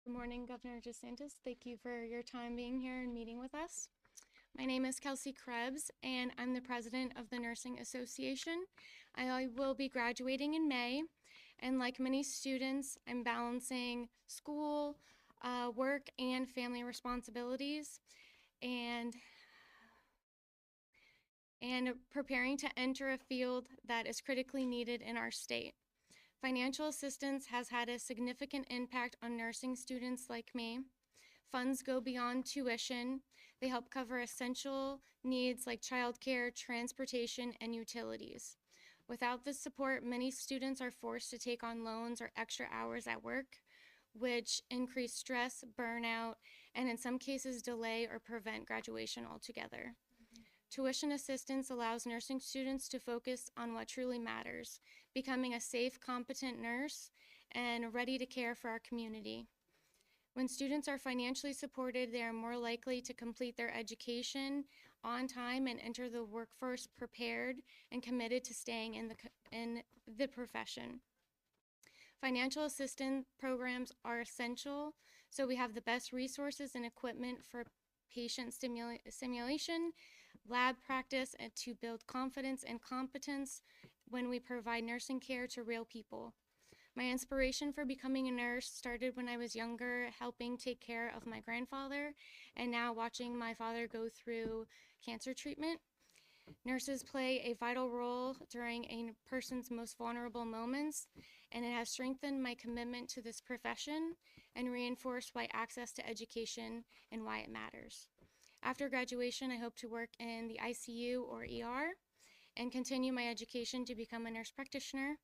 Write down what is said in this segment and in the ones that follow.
Good morning, Governor DeSantis. Thank you for your time being here and meeting with us. My name is Kelsey Krebs, and I'm the president of the Nursing Association. I will be graduating in May, and like many students, I'm balancing school, work, and family responsibilities, and preparing to enter a field that is critically needed in our state. Financial assistance has had a significant impact on nursing students like me. Funds go beyond tuition. They help cover essential needs like childcare, transportation, and utilities. Without this support, many students are forced to take on loans or extra hours at work, which increase stress, burnout, and in some cases delay or prevent graduation altogether. Tuition assistance allows nursing students to focus on what truly matters, becoming a safe, competent nurse and ready to care for our community. When students are financially supported, they are more likely to complete their education on time and enter the workforce prepared and committed to staying in the profession. Financial assistance programs are essential, so we have the best resources and equipment for patient simulation, lab practice, and to build confidence and competence when we provide nursing care to real people. My inspiration for becoming a nurse started when I was younger, helping take care of my grandfather, and now watching my father go through cancer treatment. Nurses play a vital role during a person's most vulnerable moments, and it has strengthened my commitment to this profession and reinforced why access to education and why it matters. After graduation, I hope to work in the ICU or ER and continue my education to become a nurse practitioner.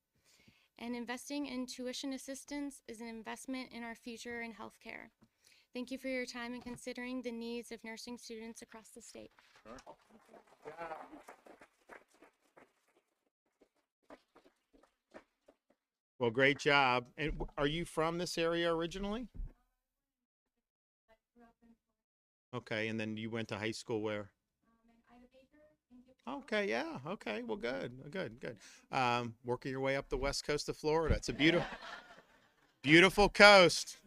And investing in tuition assistance is an investment in our future in healthcare. Thank you for your time and considering the needs of nursing students across the state. Sure. Well, great job. And are you from this area originally? Okay, and then you went to high school where? Okay, yeah. Okay, well, good. Working your way up the west coast of Florida. It's a beautiful coast.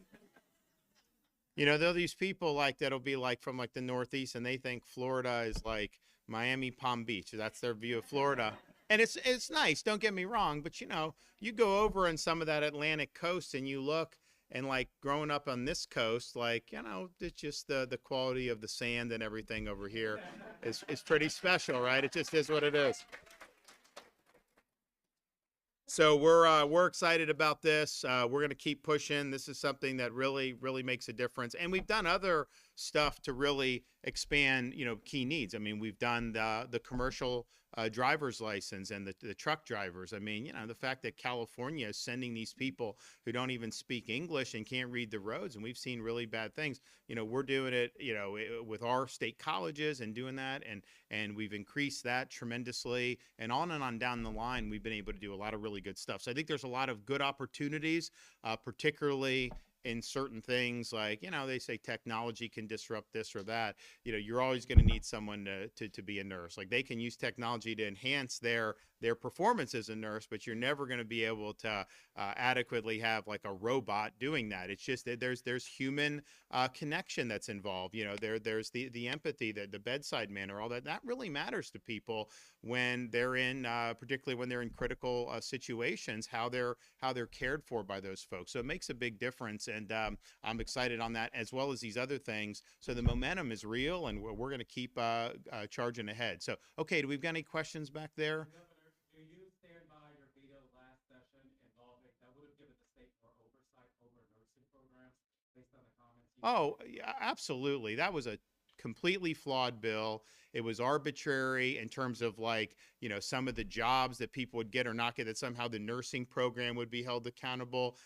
You know, there are these people like that'll be like from like the Northeast, and they think Florida is like Miami, Palm Beach. That's their view of Florida, and it's nice. Don't get me wrong, but you know, you go over on some of that Atlantic coast, and you look, and like growing up on this coast, like you know, it's just the quality of the sand and everything over here is pretty special, right? It just is what it is. So we're excited about this. We're going to keep pushing. This is something that really makes a difference, and we've done other stuff to really expand, you know, key needs. I mean, we've done the commercial driver's license and the truck drivers. I mean, you know, the fact that California is sending these people who don't even speak English and can't read the roads, and we've seen really bad things. You know, we're doing it, you know, with our state colleges and doing that, and we've increased that tremendously, and on down the line, we've been able to do a lot of really good stuff. So I think there's a lot of good opportunities, particularly in certain things like, you know, they say technology can disrupt this or that. You know, you're always going to need someone to be a nurse. Like they can use technology to enhance their performance as a nurse, but you're never going to be able to adequately have like a robot doing that. It's just that there's human connection that's involved. You know, there's the empathy, the bedside manner, all that. That really matters to people when they're in, particularly when they're in critical situations, how they're cared for by those folks. So it makes a big difference, and I'm excited on that as well as these other things. So the momentum is real, and we're going to keep charging ahead. So okay, do we've got any questions back there? Governor, do you stand by your veto last session involving that would have given the state more oversight over nursing programs based on the comments you made? Oh, yeah, absolutely. That was a completely flawed bill. It was arbitrary in terms of like, you know, some of the jobs that people would get or not get, that somehow the nursing program would be held accountable.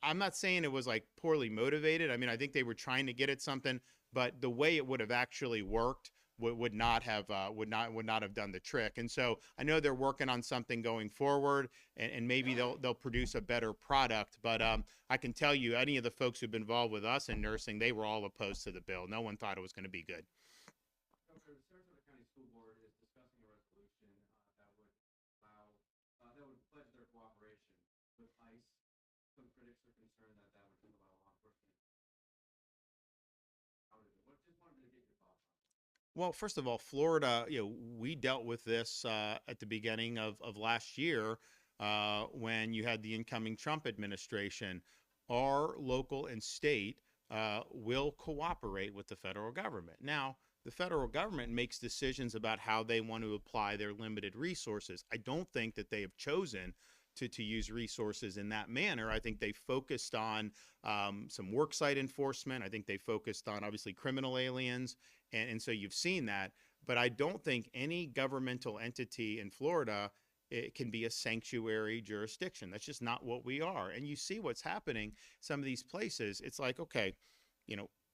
I'm not saying it was like poorly motivated. I mean, I think they were trying to get at something, but the way it would have actually worked would not have would not have done the trick. And so I know they're working on something going forward, and maybe they'll produce a better product. But I can tell you, any of the folks who've been involved with us in nursing, they were all opposed to the bill. No one thought it was going to be good. Governor, the Sarasota County School Board is discussing a resolution that would pledge their cooperation with ICE. Some critics are concerned that that would take a lot of law enforcement Well, first of all, Florida, we dealt with this at the beginning of last year when you had the incoming Trump administration. Our local and state will cooperate with the federal government. Now, the federal government makes decisions about how they want to apply their limited resources. I don't think that they have chosen to use resources in that manner. I think they focused on some worksite enforcement. I think they focused on obviously criminal aliens. And so you've seen that. But I don't think any governmental entity in Florida it can be a sanctuary jurisdiction. That's just not what we are. And you see what's happening some of these places. It's like, okay,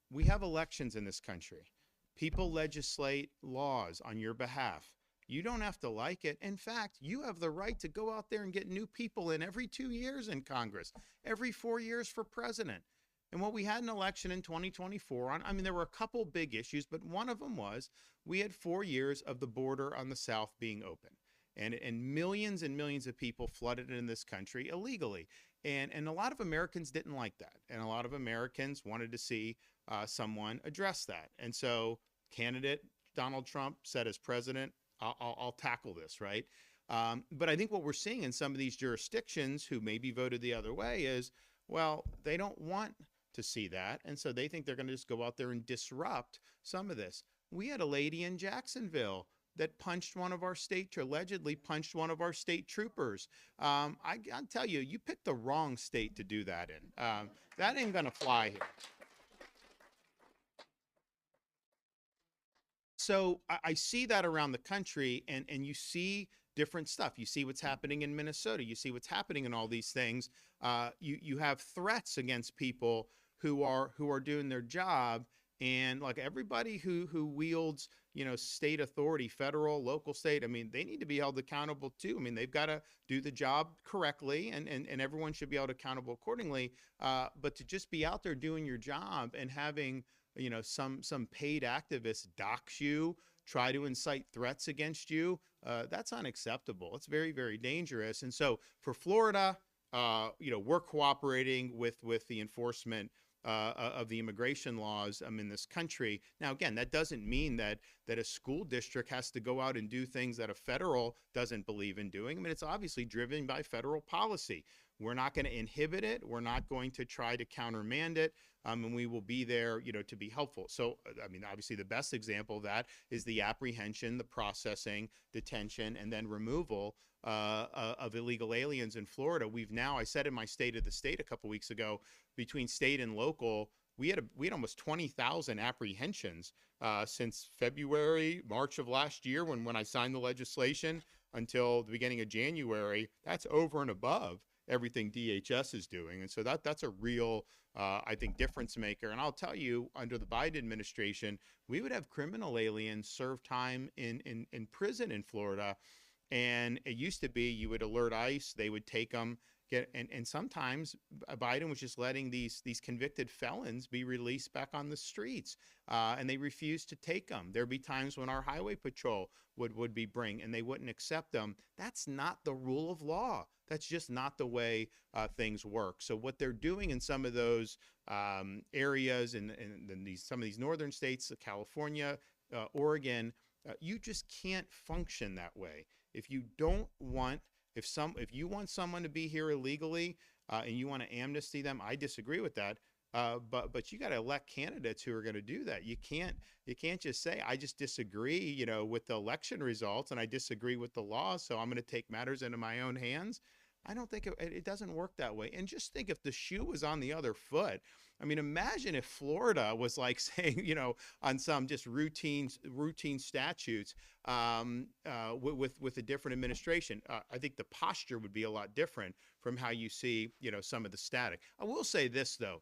we have elections in this country. People legislate laws on your behalf. You don't have to like it. In fact, you have the right to go out there and get new people in every 2 years in Congress, every 4 years for president. And what we had an election in 2024 on, I mean, there were a couple big issues, but one of them was we had 4 years of the border on the south being open. And millions of people flooded in this country illegally. And a lot of Americans didn't like that. And a lot of Americans wanted to see someone address that. And so candidate Donald Trump said as president, I'll tackle this, right? But I think what we're seeing in some of these jurisdictions who maybe voted the other way is, well, they don't want to see that. And so they think they're going to just go out there and disrupt some of this. We had a lady in Jacksonville that allegedly punched one of our state troopers. I'll tell you, you picked the wrong state to do that in. That ain't going to fly here. So I see that around the country, and you see different stuff. You see what's happening in Minnesota. You see what's happening in all these things. You have threats against people who are doing their job, and like everybody who wields state authority, federal, local, state. I mean, they need to be held accountable too. I mean, they've got to do the job correctly, and everyone should be held accountable accordingly. But to just be out there doing your job and having some paid activists dox you, try to incite threats against you, that's unacceptable. It's very, very dangerous. And so for Florida, we're cooperating with the enforcement of the immigration laws in this country. Now, again, that doesn't mean that a school district has to go out and do things that a federal doesn't believe in doing. I mean, it's obviously driven by federal policy. We're not going to inhibit it. We're not going to try to countermand it. And we will be there, to be helpful. So, I mean, obviously the best example of that is the apprehension, the processing, detention, and then removal of illegal aliens in Florida. We've now, I said in my State of the State a couple weeks ago, between state and local, we had almost 20,000 apprehensions since February, March of last year when I signed the legislation until the beginning of January. That's over and above everything DHS is doing. And so that's a real, I think, difference maker. And I'll tell you, under the Biden administration, we would have criminal aliens serve time in prison in Florida. And it used to be you would alert ICE, they would take them, and sometimes Biden was just letting these convicted felons be released back on the streets, and they refused to take them. There'd be times when our highway patrol would be bring, and they wouldn't accept them. That's not the rule of law. That's just not the way things work. So what they're doing in some of those areas, in some of these northern states, California, Oregon, you just can't function that way. If you want someone to be here illegally and you want to amnesty them, I disagree with that. But you got to elect candidates who are going to do that. You can't just say, I just disagree, with the election results and I disagree with the law, so I'm going to take matters into my own hands. I don't think it doesn't work that way. And just think if the shoe was on the other foot. I mean, imagine if Florida was like saying, on some just routine statutes with a different administration. I think the posture would be a lot different from how you see, some of the static. I will say this, though.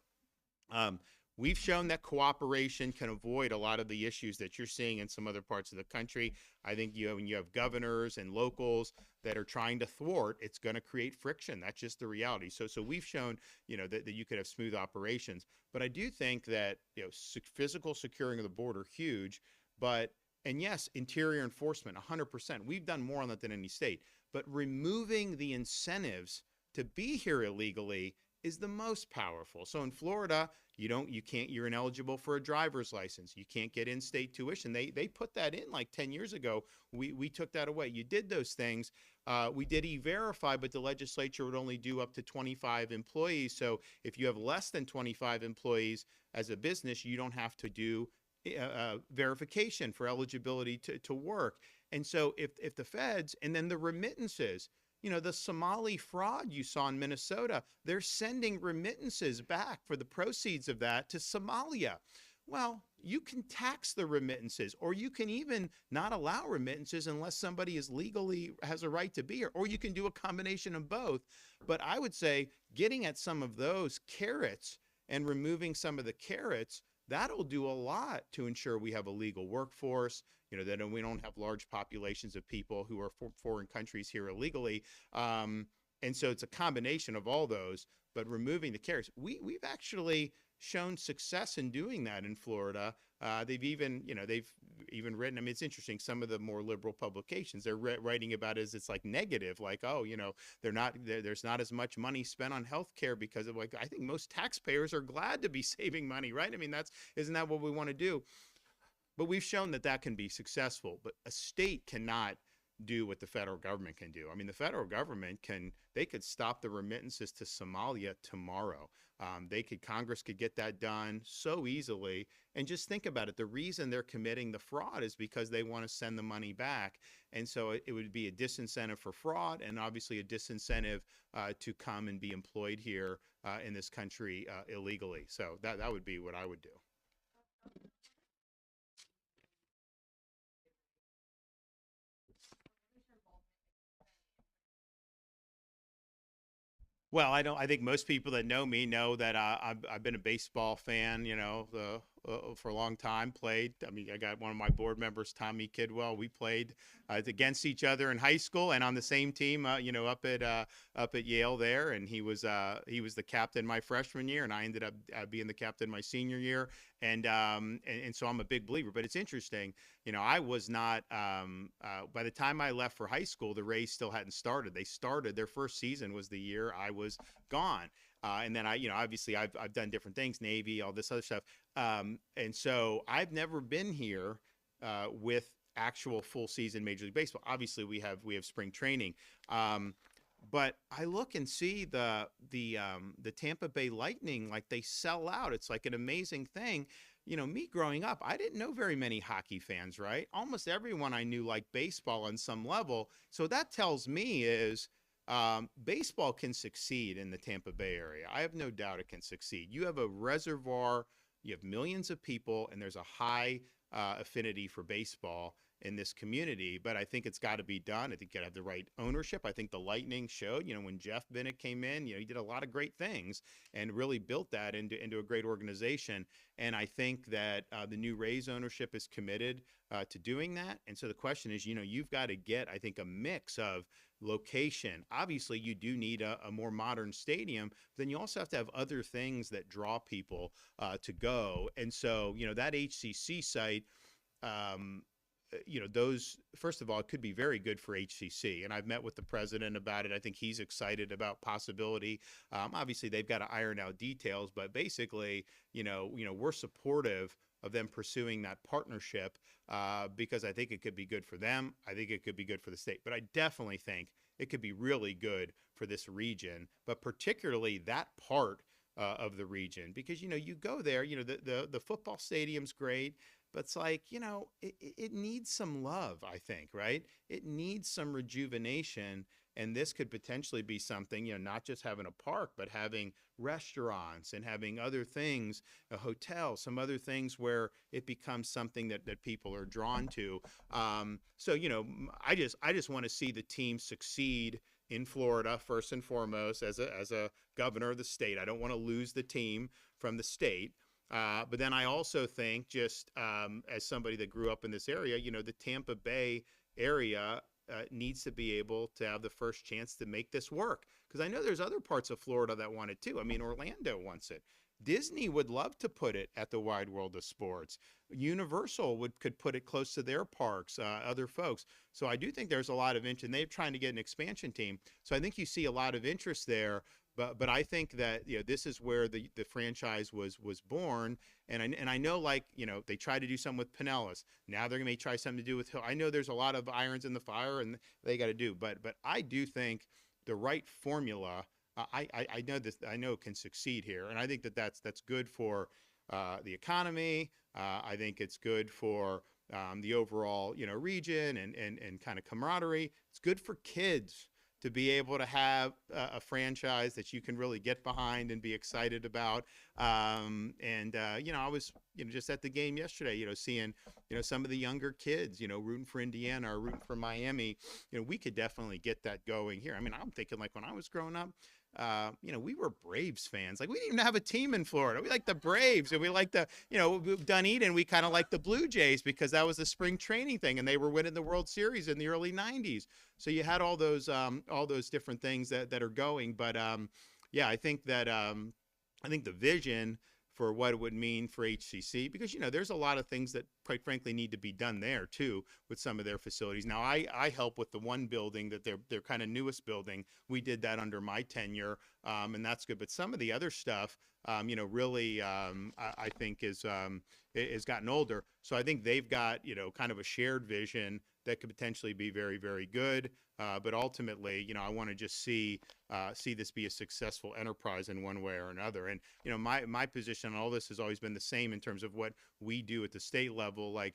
We've shown that cooperation can avoid a lot of the issues that you're seeing in some other parts of the country. I think when you have governors and locals that are trying to thwart, it's going to create friction. That's just the reality. So we've shown, that you could have smooth operations. But I do think that, physical securing of the border, huge. And yes, interior enforcement, 100%. We've done more on that than any state. But removing the incentives to be here illegally is the most powerful. So in Florida, you're ineligible for a driver's license. You can't get in-state tuition. They put that in like 10 years ago. We took that away. You did those things. We did E-Verify, but the legislature would only do up to 25 employees. So if you have less than 25 employees as a business, you don't have to do verification for eligibility to work. And so if the feds, and then the remittances, the Somali fraud you saw in Minnesota, they're sending remittances back for the proceeds of that to Somalia. Well, you can tax the remittances, or you can even not allow remittances unless somebody is legally has a right to be here, or you can do a combination of both. But I would say getting at some of those carrots and removing some of the carrots, that'll do a lot to ensure we have a legal workforce, that we don't have large populations of people who are from foreign countries here illegally. And so it's a combination of all those, but removing the carrots. We've actually shown success in doing that in Florida. They've even written, I mean, it's interesting, some of the more liberal publications, they're writing about it as it's like negative, like, oh, there's not as much money spent on healthcare because of, like, I think most taxpayers are glad to be saving money, right? I mean, isn't that what we want to do? But we've shown that can be successful, but a state cannot do what the federal government can do. I mean, the federal government they could stop the remittances to Somalia tomorrow. Congress could get that done so easily. And just think about it. The reason they're committing the fraud is because they want to send the money back. And so it would be a disincentive for fraud, and obviously a disincentive to come and be employed here in this country illegally. So that would be what I would do. Well, I think most people that know me know that I've been a baseball fan, for a long time. Played. I mean, I got one of my board members, Tommy Kidwell. We played against each other in high school and on the same team, up at Yale there. And he was the captain my freshman year, and I ended up being the captain my senior year. And so I'm a big believer. But it's interesting, I was not. By the time I left for high school, the Rays still hadn't started. They started their first season was the year I was gone. And then obviously I've done different things, Navy, all this other stuff. And so I've never been here with actual full season Major League Baseball. Obviously we have spring training. But I look and see the Tampa Bay Lightning, like they sell out. It's like an amazing thing. Me growing up, I didn't know very many hockey fans, right? Almost everyone I knew liked baseball on some level. So that tells me is baseball can succeed in the Tampa Bay area. I have no doubt it can succeed. You have a reservoir, you have millions of people, and there's a high affinity for baseball in this community, but I think it's got to be done. I think you got to have the right ownership. I think the Lightning showed, when Jeff Bennett came in, he did a lot of great things and really built that into a great organization. And I think that the new Rays ownership is committed to doing that. And so the question is, you've got to get, I think, a mix of location. Obviously, you do need a more modern stadium, but then you also have to have other things that draw people to go. And so, that HCC site, those, first of all, it could be very good for HCC. And I've met with the president about it. I think he's excited about possibility. Obviously, they've got to iron out details, but basically, we're supportive of them pursuing that partnership because I think it could be good for them. I think it could be good for the state. But I definitely think it could be really good for this region, but particularly that part of the region, because, you go there, the football stadium's great. But it's like, it needs some love, I think, right? It needs some rejuvenation. And this could potentially be something, not just having a park, but having restaurants and having other things, a hotel, some other things where it becomes something that people are drawn to. So, I just want to see the team succeed in Florida, first and foremost, as a governor of the state. I don't want to lose the team from the state. But then I also think, just as somebody that grew up in this area, the Tampa Bay area needs to be able to have the first chance to make this work. Because I know there's other parts of Florida that want it too. I mean, Orlando wants it. Disney would love to put it at the Wide World of Sports. Universal could put it close to their parks, other folks. So I do think there's a lot of interest, and they're trying to get an expansion team. So I think you see a lot of interest there. but I think that this is where the franchise was born, and I know, like, they tried to do something with Pinellas. Now they're gonna try something to do with Hill. I know there's a lot of irons in the fire, and they got to do, but I do think the right formula. I know this. I know it can succeed here, and I think that's good for the economy. I think it's good for the overall region and kind of camaraderie. It's good for kids to be able to have a franchise that you can really get behind and be excited about. I was just at the game yesterday, seeing some of the younger kids rooting for Indiana or rooting for Miami. We could definitely get that going here. I mean, I'm thinking, like, when I was growing up, we were Braves fans. Like, we didn't even have a team in Florida. We liked the Braves, and we liked the, Dunedin. We kind of liked the Blue Jays because that was the spring training thing, and they were winning the World Series in the early '90s. So you had all those different things that are going. But I think that I think the vision for what it would mean for HCC, because there's a lot of things that, quite frankly, need to be done there too with some of their facilities. Now I help with the one building that their kind of newest building. We did that under my tenure, and that's good. But some of the other stuff, really, I think is gotten older. So I think they've got kind of a shared vision that could potentially be very, very good. But ultimately, I want to just see this be a successful enterprise in one way or another. And my position on all this has always been the same in terms of what we do at the state level. Like,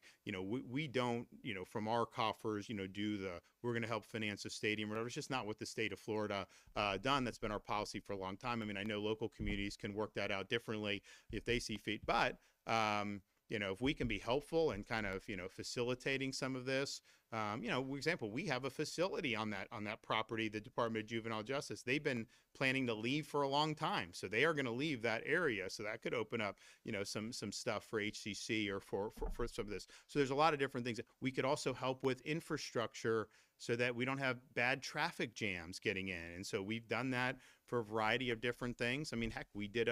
we don't from our coffers we're going to help finance a stadium or whatever. It's just not what the state of Florida done. That's been our policy for a long time. I mean, I know local communities can work that out differently if they see fit, but if we can be helpful and kind of facilitating some of this. For example, we have a facility on that property, the Department of Juvenile Justice. They've been planning to leave for a long time, so they are going to leave that area. So that could open up, some stuff for HCC or for some of this. So there's a lot of different things. We could also help with infrastructure so that we don't have bad traffic jams getting in. And so we've done that for a variety of different things. I mean, heck, we did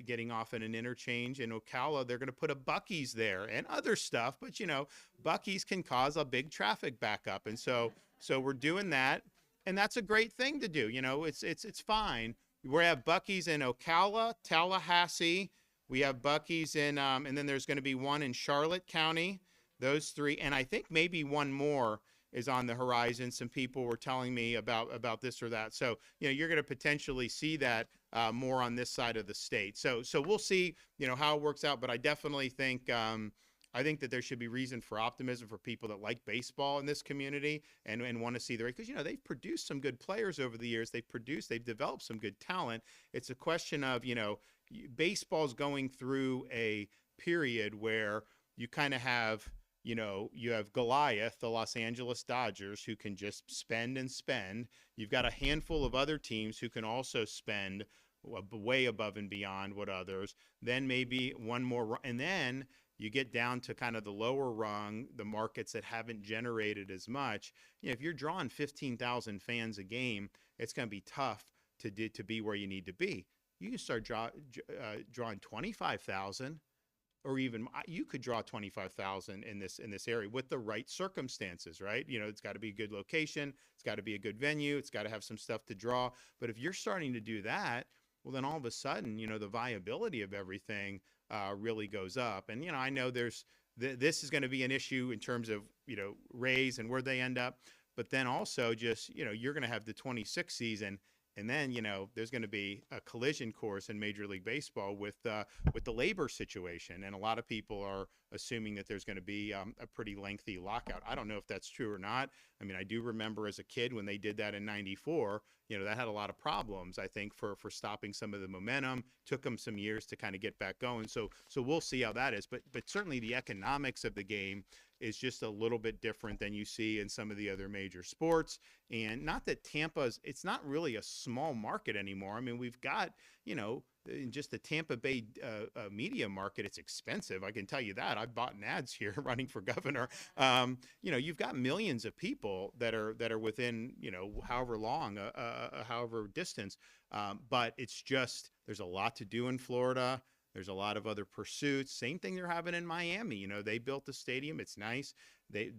getting off in an interchange in Ocala. They're going to put a Buc-ee's there and other stuff, but Buc-ee's can cause a big traffic backup, and so we're doing that, and that's a great thing to do. It's fine. We have Buc-ee's in Ocala, Tallahassee. We have Buc-ee's in, and then there's going to be one in Charlotte County. Those three, and I think maybe one more is on the horizon. Some people were telling me about this or that. So, you're going to potentially see that more on this side of the state. So we'll see, how it works out. But I definitely think that there should be reason for optimism for people that like baseball in this community and want to see the race, because they've produced some good players over the years. They've developed some good talent. It's a question of baseball's going through a period where you kind of have. You have Goliath, the Los Angeles Dodgers, who can just spend and spend. You've got a handful of other teams who can also spend way above and beyond what others. Then maybe one more, and then you get down to kind of the lower rung, the markets that haven't generated as much. If you're drawing 15,000 fans a game, it's going to be tough to be where you need to be. You can start drawing 25,000. Or even you could draw 25,000 in this area with the right circumstances, right? It's got to be a good location, it's got to be a good venue, it's got to have some stuff to draw. But if you're starting to do that, well, then all of a sudden, the viability of everything really goes up. And I know this is going to be an issue in terms of Rays and where they end up, but then also just you're going to have the 26th season. And then, there's going to be a collision course in Major League Baseball with the labor situation. And a lot of people are assuming that there's going to be a pretty lengthy lockout. I don't know if that's true or not. I mean, I do remember as a kid when they did that in '94, that had a lot of problems, I think, for stopping some of the momentum. Took them some years to kind of get back going. So we'll see how that is. But certainly the economics of the game is just a little bit different than you see in some of the other major sports. And not that it's not really a small market anymore. I mean, we've got, in just the Tampa Bay media market, it's expensive. I can tell you that. I've bought ads here running for governor. You've got millions of people that are within, however long, however distance. But it's just, there's a lot to do in Florida. There's a lot of other pursuits. Same thing they're having in Miami. You know, they built the stadium. It's nice.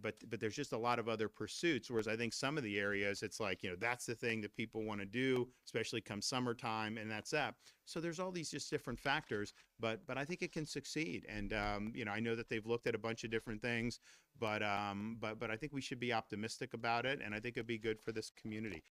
But there's just a lot of other pursuits. Whereas I think some of the areas, it's like, you know, that's the thing that people want to do, especially come summertime, and that's that. So there's all these just different factors, but I think it can succeed. And you know, I know that they've looked at a bunch of different things, but I think we should be optimistic about it, and I think it'd be good for this community.